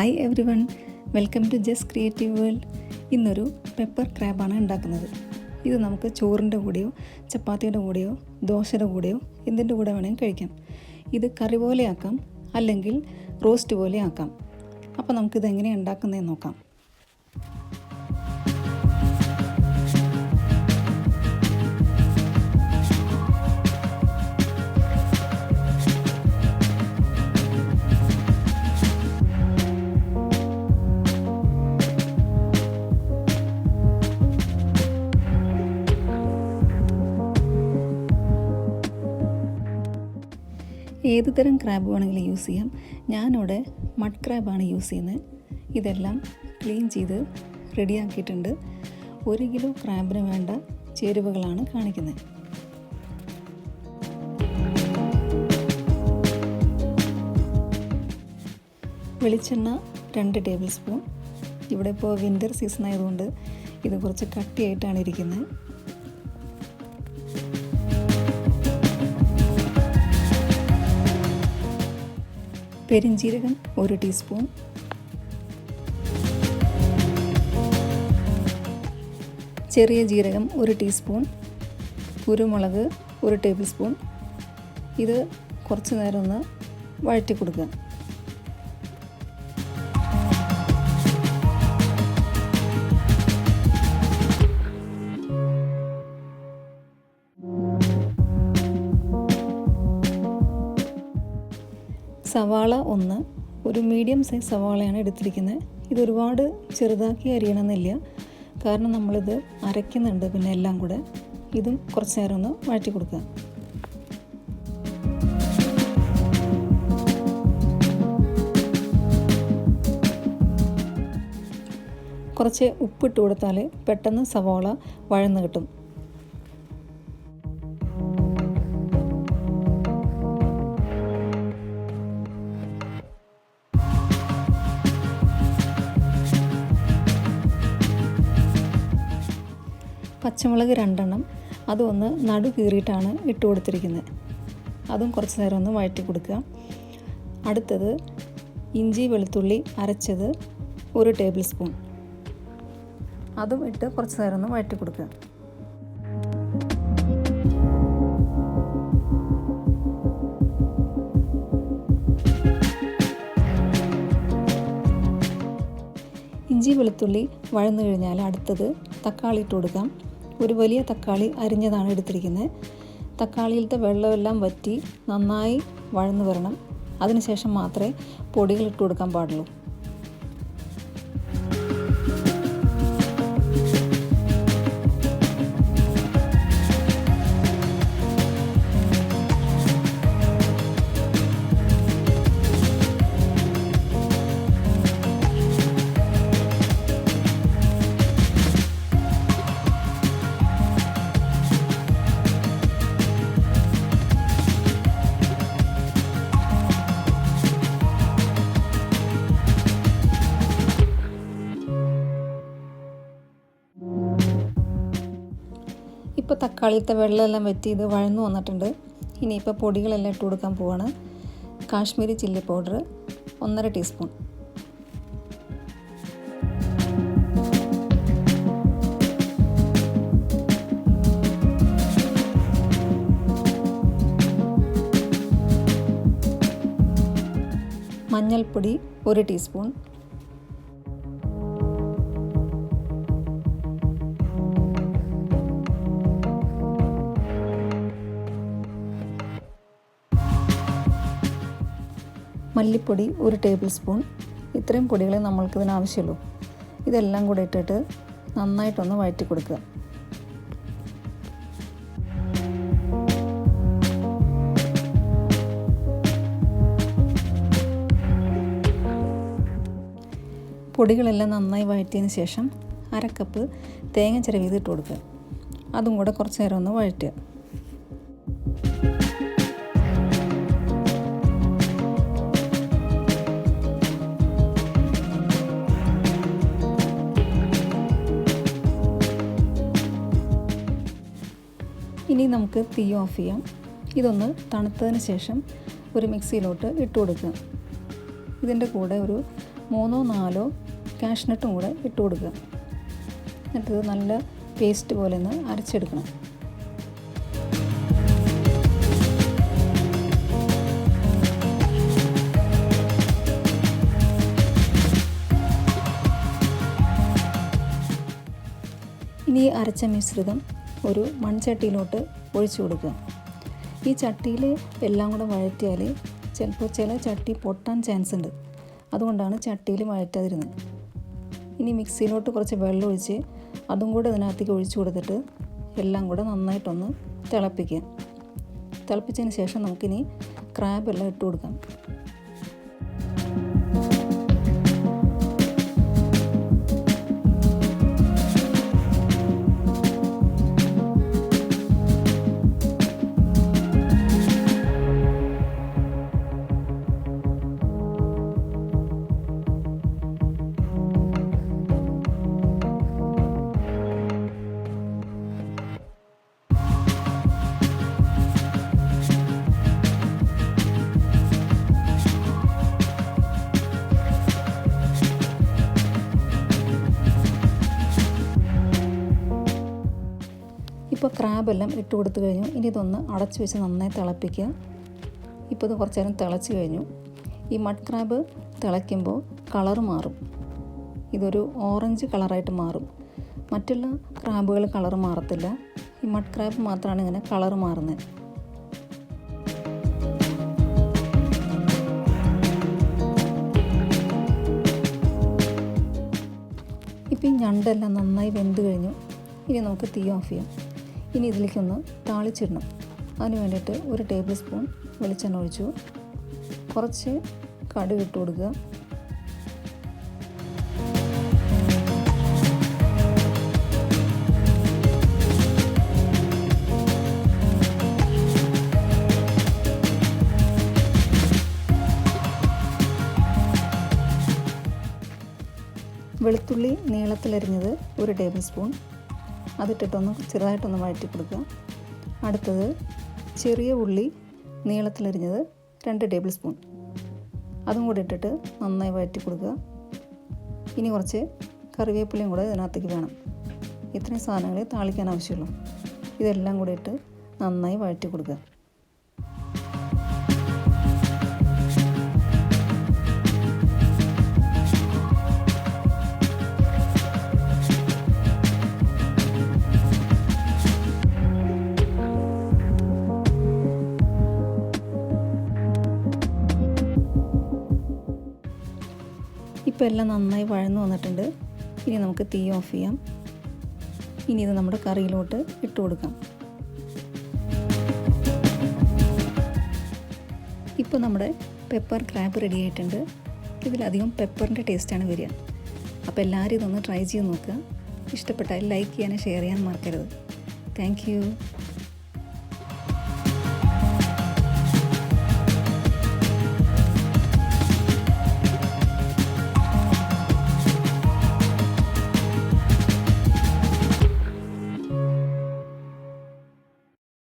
Hi everyone, welcome to just creative world. ഇന്നൊരു pepper ക്രാബാണ് ഉണ്ടാക്കുന്നത്. ഇത് നമുക്ക് ചോറിൻ്റെ കൂടെയോ ചപ്പാത്തിയുടെ കൂടെയോ ദോശയുടെ കൂടെയോ എന്തിൻ്റെ കൂടെ വേണമെങ്കിൽ കഴിക്കാം. ഇത് കറി പോലെ ആക്കാം, അല്ലെങ്കിൽ റോസ്റ്റ് പോലെ ആക്കാം. അപ്പോൾ നമുക്കിത് എങ്ങനെയാണ് ഉണ്ടാക്കുന്നതെന്ന് നോക്കാം. ഏത് തരം ക്രാബ് വേണമെങ്കിലും യൂസ് ചെയ്യാം. ഞാനിവിടെ മഡ് ക്രാബാണ് യൂസ് ചെയ്യുന്നത്. ഇതെല്ലാം ക്ലീൻ ചെയ്ത് റെഡിയാക്കിയിട്ടുണ്ട്. 1 കിലോ ക്രാബിന് വേണ്ട ചേരുവകളാണ് കാണിക്കുന്നത്. വെളിച്ചെണ്ണ 2 ടേബിൾ സ്പൂൺ. ഇവിടെ ഇപ്പോൾ വിൻ്റർ സീസൺ ആയതുകൊണ്ട് ഇത് കുറച്ച് കട്ടിയായിട്ടാണ് ഇരിക്കുന്നത്. പെരിഞ്ജീരകം 1 ടീസ്പൂൺ, ചെറിയ ജീരകം 1 ടീസ്പൂൺ, കുരുമുളക് 1 ടേബിൾ സ്പൂൺ. ഇത് കുറച്ച് നേരം ഒന്ന് വഴറ്റി കൊടുക്കുക. സവാള 1, ഒരു മീഡിയം സൈസ് സവാളയാണ് എടുത്തിരിക്കുന്നത്. ഇതൊരുപാട് ചെറുതാക്കി അരിയണമെന്നില്ല, കാരണം നമ്മളിത് അരയ്ക്കുന്നുണ്ട്. പിന്നെ എല്ലാം കൂടെ ഇതും കുറച്ച് നേരം ഒന്ന് വഴറ്റി കൊടുക്കുക. കുറച്ച് ഉപ്പിട്ട് കൊടുത്താൽ പെട്ടെന്ന് സവാള വഴന്ന് കിട്ടും. പച്ചമുളക് 2 എണ്ണം, അതൊന്ന് നടു കീറിയിട്ടാണ് ഇട്ട് കൊടുത്തിരിക്കുന്നത്. അതും കുറച്ച് നേരം ഒന്ന് വഴറ്റി കൊടുക്കുക. അടുത്തത് ഇഞ്ചി വെളുത്തുള്ളി അരച്ചത് 1 ടേബിൾ സ്പൂൺ. അതും ഇട്ട് കുറച്ച് നേരം ഒന്ന് വഴറ്റി കൊടുക്കുക. ഇഞ്ചി വെളുത്തുള്ളി വഴന്നു കഴിഞ്ഞാൽ അടുത്തത് തക്കാളി ഇട്ട് കൊടുക്കാം. ഒരു വലിയ തക്കാളി അരിഞ്ഞതാണ് എടുത്തിരിക്കുന്നത്. തക്കാളിയിലത്തെ വെള്ളമെല്ലാം വറ്റി നന്നായി വഴന്നു വരണം. അതിനുശേഷം മാത്രമേ പൊടികൾ ഇട്ട് കൊടുക്കാൻ പാടുള്ളൂ. ഇപ്പോൾ തക്കാളിയത്തെ വെള്ളമെല്ലാം വറ്റി ഇത് വഴന്നു വന്നിട്ടുണ്ട്. ഇനിയിപ്പോൾ പൊടികളെല്ലാം ഇട്ട് കൊടുക്കാൻ പോവാണ്. കാശ്മീരി ചില്ലി പൗഡർ 1.5 ടീസ്പൂൺ, മഞ്ഞൾപ്പൊടി 1 ടീസ്പൂൺ, മല്ലിപ്പൊടി 1 ടേബിൾ സ്പൂൺ. ഇത്രയും പൊടികളെ നമ്മൾക്കിതിന് ആവശ്യമുള്ളൂ. ഇതെല്ലാം കൂടെ ഇട്ടിട്ട് നന്നായിട്ടൊന്ന് വഴറ്റി കൊടുക്കുക. പൊടികളെല്ലാം നന്നായി വഴറ്റിയതിന് ശേഷം 1/2 കപ്പ് തേങ്ങ ചിരവിയത് ഇട്ട് കൊടുക്കുക. അതും കൂടെ കുറച്ച് നേരം ഒന്ന് വഴറ്റുക. ഇനി നമുക്ക് തീ ഓഫ് ചെയ്യാം. ഇതൊന്ന് തണുത്തതിന് ശേഷം ഒരു മിക്സിയിലോട്ട് ഇട്ട് കൊടുക്കുക. ഇതിൻ്റെ കൂടെ ഒരു 3-4 കാഷ്നട്ടും കൂടെ ഇട്ട് കൊടുക്കുക. എന്നിട്ട് നല്ല പേസ്റ്റ് പോലെ ഒന്ന് അരച്ചെടുക്കണം. ഇനി അരച്ച മിശ്രിതം ഒരു മൺചട്ടിയിലോട്ട് ഒഴിച്ചു കൊടുക്കുക. ഈ ചട്ടിയിൽ എല്ലാം കൂടെ വഴറ്റിയാൽ ചിലപ്പോൾ ചില ചട്ടി പൊട്ടാൻ ചാൻസ് ഉണ്ട്. അതുകൊണ്ടാണ് ചട്ടിയിൽ വഴറ്റാതിരുന്നത്. ഇനി മിക്സിയിലോട്ട് കുറച്ച് വെള്ളം ഒഴിച്ച് അതും കൂടെ ഇതിനകത്തേക്ക് ഒഴിച്ചു കൊടുത്തിട്ട് എല്ലാം കൂടെ നന്നായിട്ടൊന്ന് തിളപ്പിക്കുക. തിളപ്പിച്ചതിന് ശേഷം നമുക്കിനി ക്രാബെല്ലാം ഇട്ട് കൊടുക്കാം. ഇപ്പോൾ ക്രാബെല്ലാം ഇട്ട് കൊടുത്തു കഴിഞ്ഞു. ഇനി ഇതൊന്ന് അടച്ചു വെച്ച് നന്നായി തിളപ്പിക്കുക. ഇപ്പോൾ ഇത് കുറച്ച് നേരം തിളച്ച് കഴിഞ്ഞു. ഈ മഡ് ക്രാബ് തിളയ്ക്കുമ്പോൾ കളറ് മാറും. ഇതൊരു ഓറഞ്ച് കളറായിട്ട് മാറും. മറ്റുള്ള ക്രാബുകൾ കളറ് മാറത്തില്ല. ഈ മഡ് ക്രാബ് മാത്രമാണ് ഇങ്ങനെ കളറ് മാറുന്നത്. ഇപ്പോൾ ഈ ഞണ്ടെല്ലാം നന്നായി വെന്ത് കഴിഞ്ഞു. ഇനി നമുക്ക് തീ ഓഫ് ചെയ്യാം. ഇനി ഇതിലേക്കൊന്ന് താളിച്ചിടണം. അതിന് വേണ്ടിയിട്ട് 1 ടേബിൾ സ്പൂൺ വെളിച്ചെണ്ണ ഒഴിച്ചു. കുറച്ച് കടുക് ഇട്ട് കൊടുക്കുക. വെളുത്തുള്ളി നീളത്തിലരിഞ്ഞത് 1 ടേബിൾ സ്പൂൺ, അതിട്ടിട്ടൊന്ന് ചെറുതായിട്ടൊന്ന് വഴറ്റി കൊടുക്കുക. അടുത്തത് ചെറിയ ഉള്ളി നീളത്തിലരിഞ്ഞത് 2 ടേബിൾ സ്പൂൺ, അതും കൂടി ഇട്ടിട്ട് നന്നായി വഴറ്റി കൊടുക്കുക. ഇനി കുറച്ച് കറിവേപ്പിലയും കൂടെ ഇതിനകത്തേക്ക് വേണം. ഇത്രയും സാധനങ്ങളെ താളിക്കാൻ ആവശ്യമുള്ളൂ. ഇതെല്ലാം കൂടി ഇട്ട് നന്നായി വഴറ്റി കൊടുക്കുക. ഇപ്പോൾ എല്ലാം നന്നായി വഴന്നു വന്നിട്ടുണ്ട്. ഇനി നമുക്ക് തീ ഓഫ് ചെയ്യാം. ഇനി ഇത് നമ്മുടെ കറിയിലോട്ട് ഇട്ട് കൊടുക്കാം. ഇപ്പോൾ നമ്മുടെ പെപ്പർ ക്രാബ് റെഡി ആയിട്ടുണ്ട്. ഇതിലധികം പെപ്പറിൻ്റെ ടേസ്റ്റാണ് വരിക. അപ്പോൾ എല്ലാവരും ഇതൊന്ന് ട്രൈ ചെയ്ത് നോക്കുക. ഇഷ്ടപ്പെട്ടാൽ ലൈക്ക് ചെയ്യാനും ഷെയർ ചെയ്യാനും മറക്കരുത്. Thank you.